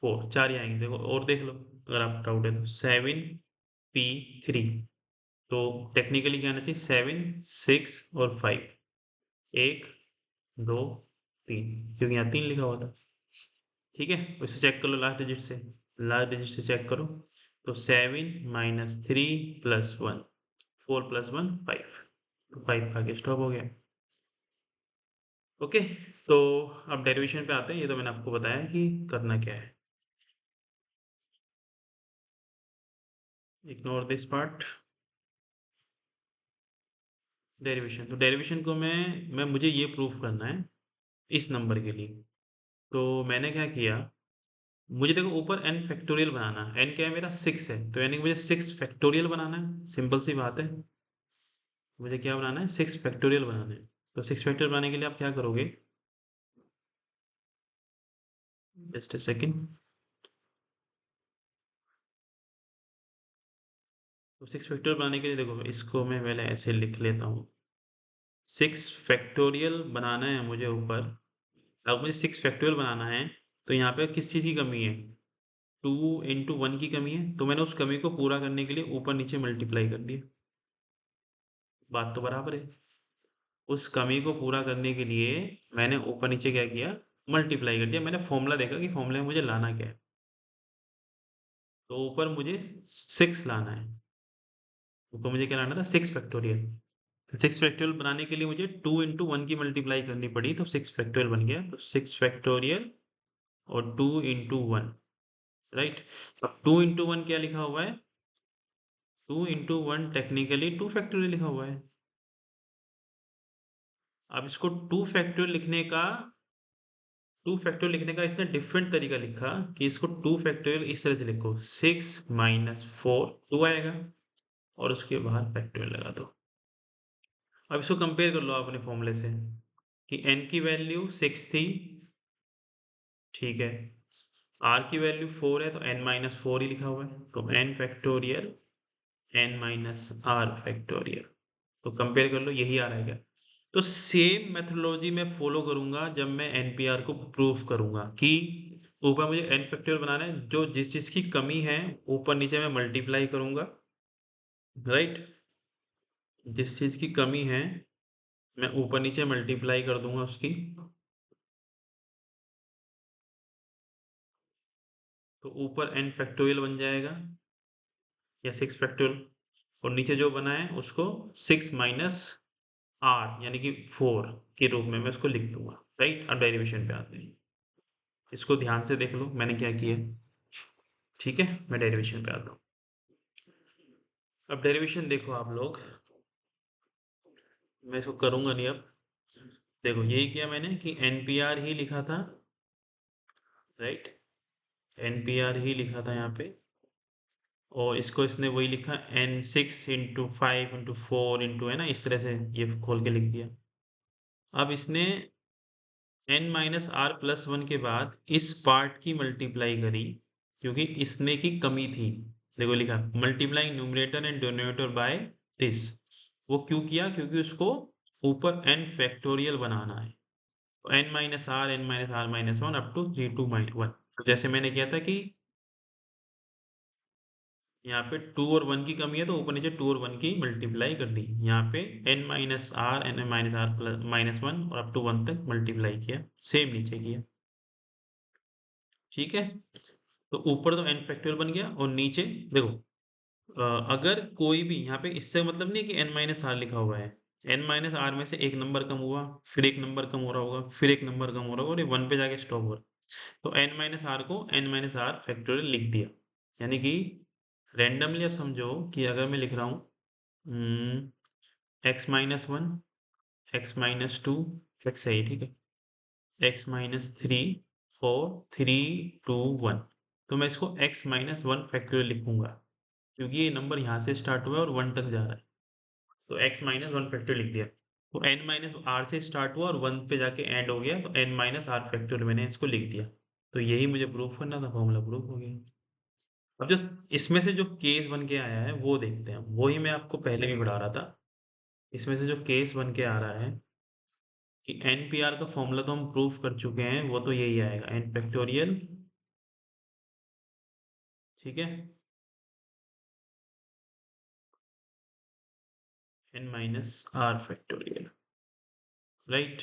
4, 4 ही आएंगे। देखो और देख लो अगर आप डाउट है तो, 7 P 3, तो टेक्निकली क्या आना चाहिए, 7 6 और 5, 1 2 3, क्योंकि यहाँ 3 लिखा हुआ था। ठीक है, उससे चेक कर लो, लास्ट डिजिट से, लास्ट डिजिट से चेक करो, तो 7 - 3 + 1, 4 + 1 5। तो 5 आगे स्टॉप हो गया। ओके, तो अब डेरिवेशन पे आते हैं। ये तो मैंने आपको बताया कि करना क्या है। Ignore this part. डेरिवेशन, तो डेरिवेशन को मैं मुझे ये प्रूफ करना है इस नंबर के लिए। तो मैंने क्या किया, मुझे देखो ऊपर n फैक्टोरियल बनाना है। n क्या है मेरा? 6 है, तो यानी कि मुझे 6 फैक्टोरियल बनाना है। सिंपल सी बात है। मुझे क्या बनाना है? 6 फैक्टोरियल बनाना है। तो 6 फैक्टोरियल बनाने के लिए आप क्या करोगे? Just a second. तो 6 फैक्टोरियल बनाने के लिए देखो, इसको मैं पहले ऐसे लिख लेता हूँ। 6 फैक्टोरियल बनाना है मुझे ऊपर। अब मुझे 6 फैक्टोरियल बनाना है, तो यहाँ पे किस चीज़ की कमी है? 2 इंटू 1 की कमी है। तो मैंने उस कमी को पूरा करने के लिए ऊपर नीचे मल्टीप्लाई कर दिया। बात तो बराबर है। उस कमी को पूरा करने के लिए मैंने ऊपर नीचे क्या किया? मल्टीप्लाई कर दिया। मैंने फॉर्मूला देखा कि फॉर्मूले में मुझे लाना क्या है। तो ऊपर मुझे 6 लाना है। ऊपर मुझे क्या लाना था? 6 फैक्टोरियल। 6 फैक्टोरियल बनाने के लिए मुझे 2 इंटू 1 की मल्टीप्लाई करनी पड़ी, तो 6 फैक्टोरियल बन गया। तो 6 फैक्टोरियल और 2 इंटू 1, राइट। अब 2 इंटू 1 क्या लिखा हुआ है? 2 इंटू 1 टेक्निकली 2 फैक्टोरियल लिखा हुआ है। अब इसको 2 फैक्टोरियल लिखने का इसने डिफरेंट तरीका लिखा कि इसको 2 फैक्टोरियल इस तरह से लिखो, 6 माइनस 4 2 आएगा, और उसके बाहर फैक्टोरियल लगा दो। अब इसको कंपेयर कर लो अपने फॉर्मूले से कि n की वैल्यू 6 थी, ठीक है। r की वैल्यू 4 है, तो n माइनस 4 ही लिखा हुआ है। तो n factorial n minus r factorial. तो कंपेयर कर लो, यही आ रहा है क्या? तो सेम मेथोडोलॉजी मैं फॉलो करूंगा जब मैं एनपीआर को प्रूफ करूंगा कि ऊपर मुझे n फैक्टोरियल बनाना है, जो जिस चीज की कमी है ऊपर नीचे मैं मल्टीप्लाई करूंगा, राइट। जिस चीज की कमी है मैं ऊपर नीचे मल्टीप्लाई कर दूंगा उसकी। तो ऊपर n फैक्टोरियल बन जाएगा या 6 फैक्टोरियल, और नीचे जो बना है उसको 6 माइनस r यानी कि 4 के रूप में मैं उसको लिख दूंगा, राइट। अब डेरिवेशन पे आते हैं। इसको ध्यान से देख लो मैंने क्या किया है, ठीक है। मैं डेरिवेशन पे आता हूँ। अब डेरिवेशन देखो आप लोग, मैं इसको करूंगा नहीं अब। देखो यही किया मैंने कि एनपीआर ही लिखा था, राइट। एनपीआर ही लिखा था यहाँ पे, और इसको इसने वही लिखा n6 इंटू 5 इंटू 4 इंटू, है ना, इस तरह से ये खोल के लिख दिया। अब इसने n minus r plus one के बाद इस पार्ट की मल्टीप्लाई करी, क्योंकि इसने की कमी थी। देखो लिखा multiplying numerator and denominator by this. वो क्यों किया? क्योंकि उसको ऊपर n फैक्टोरियल बनाना है। तो n minus r, n minus r minus one, up to 3 two minus one. तो जैसे मैंने किया था कि यहाँ पे 2 और 1 की कमी है, तो ऊपर नीचे 2 और 1 की मल्टीप्लाई कर दी। यहाँ पे n minus r, n minus r plus minus one, और अप टू 1 तक मल्टीप्लाई किया, सेम नीचे किया, ठीक है। तो ऊपर तो n फैक्टोरियल बन गया, और नीचे देखो, अगर कोई भी यहाँ पे, इससे मतलब नहीं है कि n माइनस आर लिखा हुआ है। n माइनस आर में से एक नंबर कम हुआ, फिर एक नंबर कम हो रहा होगा, फिर एक नंबर कम हो रहा होगा, और ये 1 पे जाके स्टॉप हो रहा है। तो n माइनस आर को n माइनस आर फैक्टोरियल लिख दिया। यानी कि रैंडमली आप समझो कि अगर मैं लिख रहा हूँ x minus one, x minus two, x है ये, ठीक है, x minus three, four, three, two, one. तो मैं इसको एक्स माइनस वन फैक्टोरियल लिखूंगा, क्योंकि ये नंबर यहाँ से स्टार्ट हुआ है और वन तक जा रहा है। तो एक्स माइनस वन फैक्टोरियल लिख दिया। तो एन माइनस आर से स्टार्ट हुआ और वन पे जाके एंड हो गया, तो एन माइनस आर फैक्टोरियल मैंने इसको लिख दिया। तो यही मुझे प्रूफ करना था, फॉर्मूला प्रूफ हो गया। अब जो इसमें से जो केस बन के आया है वो देखते हैं। वही मैं आपको पहले भी पढ़ा रहा था। इसमें से जो केस बन के आ रहा है कि एनपीआर का फॉर्मूला तो हम प्रूफ कर चुके हैं, वो तो यही आएगा, एन फैक्टोरियल, ठीक है, n minus r factorial, right.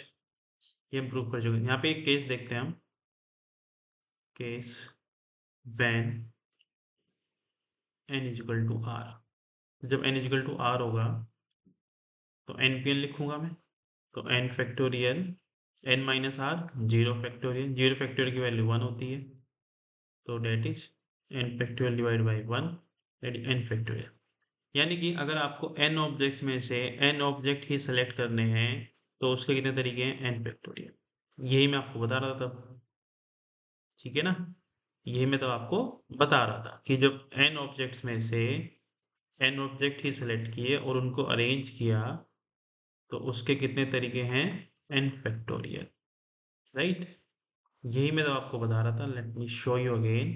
ये हम प्रूफ कर चुके हैं। यहाँ पे एक केस देखते हैं हम। Case when n is equal to r. जब n is equal to r होगा, तो npn लिखूंगा मैं। तो n factorial n minus r, zero factorial की वैल्यू 1 होती है, तो that is n factorial divide by 1, that is n factorial. यानी कि अगर आपको n ऑब्जेक्ट्स में से n ऑब्जेक्ट ही सेलेक्ट करने हैं तो उसके कितने तरीके हैं, n फैक्टोरियल। यही मैं आपको बता रहा था, ठीक है ना। यही मैं तो आपको बता रहा था कि जब n ऑब्जेक्ट्स में से n ऑब्जेक्ट ही सेलेक्ट किए और उनको अरेंज किया तो उसके कितने तरीके हैं, n फैक्टोरियल, राइट। यही मैं तो आपको बता रहा था। Let me show you again.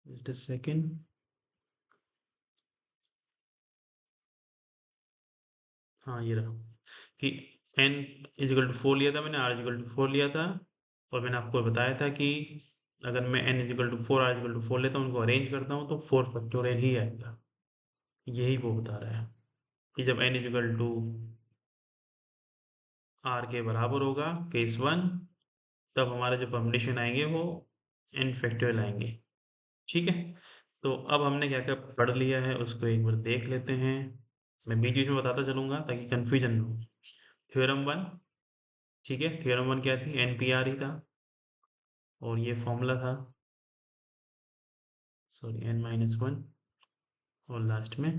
Just a second. हाँ ये रहा कि n इजिकल टू 4 लिया था मैंने, r इजिकल टू 4 लिया था, और मैंने आपको बताया था कि अगर मैं n is equal to 4 r is equal to 4 लेता हूँ, उनको अरेंज करता हूँ तो 4 फैक्टोरियल ही आएगा। यही वो बता रहा है कि जब n इजिकल टू r के बराबर होगा, केस 1, तब हमारे जो कॉम्बिनेशन आएंगे वो n फैक्टोरियल आएंगे, ठीक है। तो अब हमने क्या क्या पढ़ लिया है उसको एक बार देख लेते हैं। मैं बीच बीच में बताता चलूंगा ताकि कंफ्यूजन न हो। थ्योरम 1, ठीक है। थ्योरम 1 क्या थी, एनपीआर ही था, और ये फॉर्मूला था, सॉरी n माइनस वन, और लास्ट में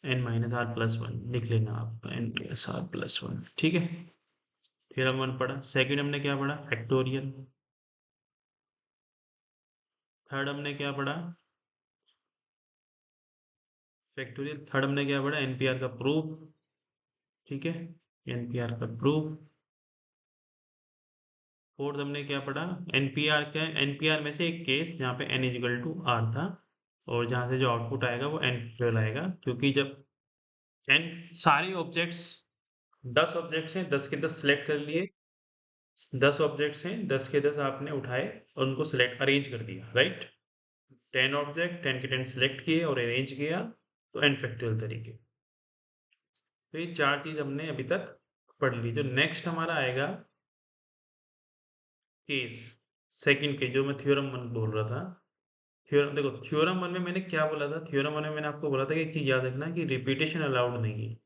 n minus r plus one लिख लेना आप, n minus r plus one, ठीक है। थ्योरम 1 पढ़ा। सेकंड हमने क्या पढ़ा, फैक्टोरियल। थर्ड हमने क्या पढ़ा, फैक्टोरियल। थर्ड हमने क्या पढ़ा, एनपीआर का प्रूफ, ठीक है, एनपीआर का प्रूफ। फोर्थ हमने क्या पढ़ा, एनपीआर क्या है, एनपीआर में से एक केस जहाँ पे n इजिकल टू आर था, और जहाँ से जो आउटपुट आएगा वो n फैक्टोरियल आएगा, क्योंकि जब n सारे ऑब्जेक्ट्स 10 ऑब्जेक्ट्स हैं, 10 के 10 सिलेक्ट कर लिए, 10 ऑब्जेक्ट्स हैं, 10 के 10 आपने उठाए और उनको सिलेक्ट अरेंज कर दिया, राइट। 10 ऑब्जेक्ट 10 के 10 सिलेक्ट किए और अरेंज किया, तो n फैक्टोरियल तरीके। तो ये चार चीज हमने अभी तक पढ़ ली। जो नेक्स्ट हमारा आएगा केस, सेकंड केस, जो मैं थ्योरम वन बोल रहा था। थ्योरम देखो, थ्योरम वन में मैंने क्या बोला था, थ्योरम वन में मैंने आपको बोला था कि एक चीज याद रखना कि रिपीटेशन अलाउड नहीं है।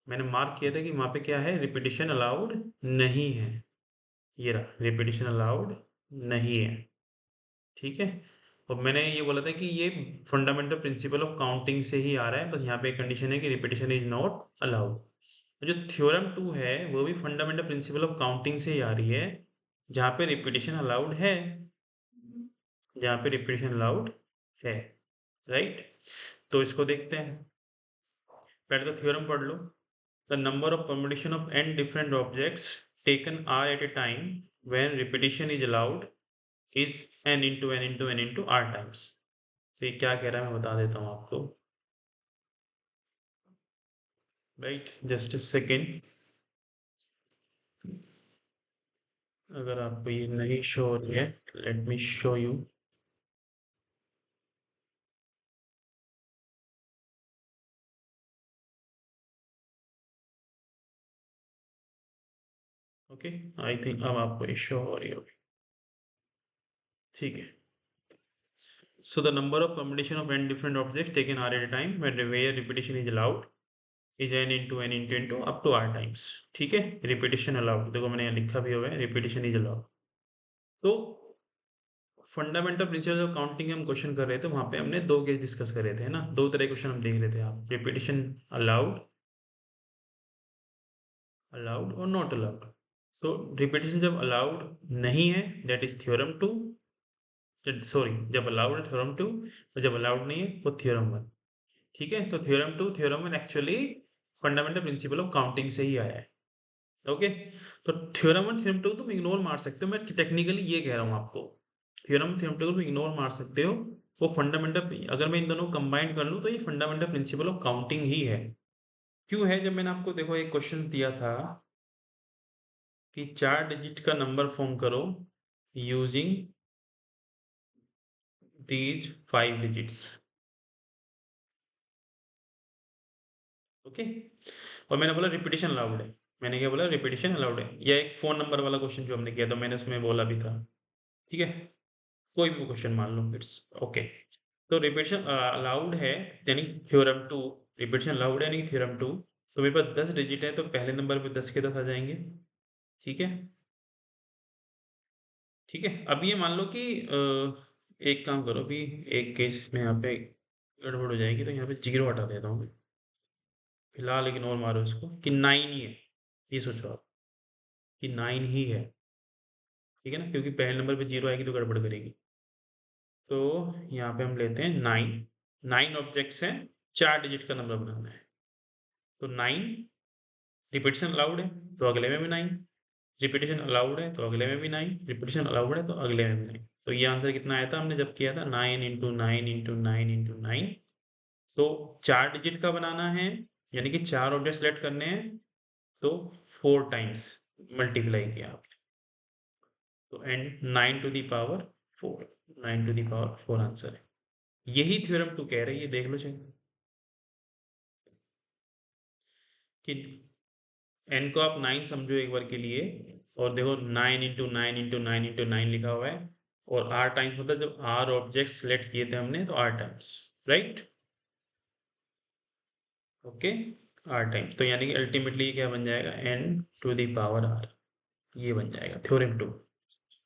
मैंने मार्क किया था कि वहां पे क्या है, रिपीटेशन अलाउड नहीं है। ये रहा, रिपीटेशन अलाउड नहीं है, ठीक है। और मैंने ये बोला था कि ये फंडामेंटल प्रिंसिपल ऑफ काउंटिंग से ही आ रहा है, बस यहाँ पे एक कंडीशन है कि रिपीटेशन इज नॉट अलाउड। जो थ्योरम टू है वो भी फंडामेंटल प्रिंसिपल ऑफ काउंटिंग से ही आ रही है, जहाँ पे रिपीटेशन अलाउड है, जहाँ पे रिपीटेशन अलाउड है, राइट। तो इसको देखते हैं। पहले तो थ्योरम पढ़ लो। The number of permutation of n different objects taken r at a time when repetition is allowed is n into n into n into r times। तो ये क्या कह रहा है मैं बता देता हूँ आपको, राइट, जस्ट अ सेकेंड। अगर आपको ये नहीं शो हो रही है, let me show you. Okay, I think अब आपको ये शो हो रही होगी, ठीक है। So the number of permutation of n different objects taken r at a time when where repetition is allowed is n into n into into up to r times, ठीक है। रिपीटेशन अलाउड देखो मैंने यहाँ लिखा भी हुआ है, repetition is allowed. तो फंडामेंटल प्रिंसिपल ऑफ काउंटिंग हम क्वेश्चन कर रहे थे, वहां पे हमने दो केस डिस्कस कर रहे थे, है ना। दो तरह के क्वेश्चन हम देख रहे थे, आप रिपीटेशन अलाउड, अलाउड और नॉट अलाउड। तो रिपीटेशन जब अलाउड नहीं है that is theorem two, sorry जब अलाउड है थ्योरम टू, और जब अलाउड नहीं है वो थ्योरम वन, ठीक है। तो theorem two theorem one actually fundamental principle of counting से ही आया है, ओके। तो थ्योरम वन थ्योरम टू तुम इग्नोर मार सकते हो, मैं टेक्निकली ये कह रहा हूँ आपको। थ्योरम थ्योरम टू तुम इग्नोर मार सकते हो, वो फंडामेंटल, अगर मैं इन दोनों को कंबाइन कर लूँ तो ये फंडामेंटल प्रिंसिपल ऑफ काउंटिंग ही है। क्यों है, जब मैंने आपको देखो एक क्वेश्चन दिया था कि 4 डिजिट का नंबर फॉर्म करो यूजिंग दीज 5 डिजिट्स, ओके। और मैंने बोला रिपीटेशन अलाउड है, मैंने क्या बोला, रिपीटेशन अलाउड है। या एक फोन नंबर वाला क्वेश्चन जो हमने किया था, मैंने उसमें बोला भी था, ठीक है। कोई भी क्वेश्चन मान लो, इट्स ओके। तो रिपीटेशन अलाउड है, यानी थ्योरम 2, रिपीटेशन अलाउड है यानी थ्योरम 2। तो मेरे पास 10 डिजिट है, तो पहले नंबर पे 10 के 10 आ जाएंगे। ठीक है, ठीक है। अब ये मान लो कि एक काम करो, अभी एक केस इसमें यहाँ पे गड़बड़ हो जाएगी, तो यहाँ पे 0 हटा देता हूँ। फिलहाल इग्नोर मारो इसको कि 9 ही है, ये सोचो आप कि 9 ही है। ठीक है ना, क्योंकि पहले नंबर पे 0 आएगी तो गड़बड़ करेगी। तो यहाँ पे हम लेते हैं 9। 9 ऑब्जेक्ट्स हैं, 4 डिजिट का नंबर बनाना है। तो 9 रिपीटेशन अलाउड है, तो अगले में भी 9 रिपीटेशन अलाउड है, तो अगले में भी 9 रिपीटेशन अलाउड है, तो अगले में भी 9। तो ये आंसर कितना आया था हमने जब किया था, 9 इंटू 9 इंटू 9 इंटू 9। तो 4 डिजिट का बनाना है, यानी कि 4 ऑब्जेक्ट सेलेक्ट करने हैं, तो 4 टाइम्स मल्टीप्लाई किया आपने। तो and 9 to the power 4, 9 to the power 4 answer है। यही थ्योरम 2 कह रही है, देख लो चाहिए कि n को आप 9 समझो एक बार के लिए, और देखो 9 इंटू 9 इंटू 9 इंटू 9 लिखा हुआ है, और r टाइम्स मतलब जब r ऑब्जेक्ट सेलेक्ट किए थे हमने, तो r times, right. Okay, r times, तो यानी कि अल्टीमेटली क्या बन जाएगा, n to the power r, ये बन जाएगा थ्योरम 2।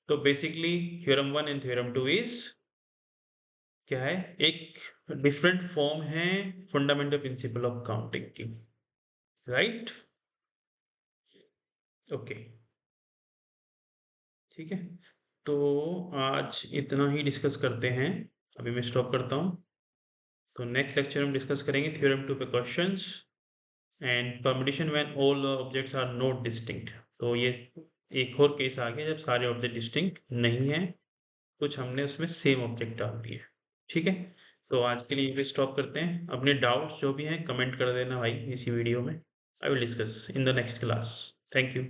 तो basically theorem 1 and theorem 2 is क्या है, एक डिफरेंट फॉर्म है फंडामेंटल प्रिंसिपल ऑफ काउंटिंग की, राइट। ओके, ठीक है। तो आज इतना ही डिस्कस करते हैं, अभी मैं स्टॉप करता हूँ। तो नेक्स्ट लेक्चर में डिस्कस करेंगे थ्योरम 2 पे questions and permutation when all objects are not distinct. तो ये एक और केस आ गया जब सारे ऑब्जेक्ट डिस्टिंक्ट नहीं है, कुछ हमने उसमें सेम ऑब्जेक्ट डाल दिए। ठीक है, तो आज के लिए स्टॉप करते हैं। अपने डाउट्स जो भी हैं कमेंट कर देना भाई इसी वीडियो में। I will discuss in the next class. Thank you.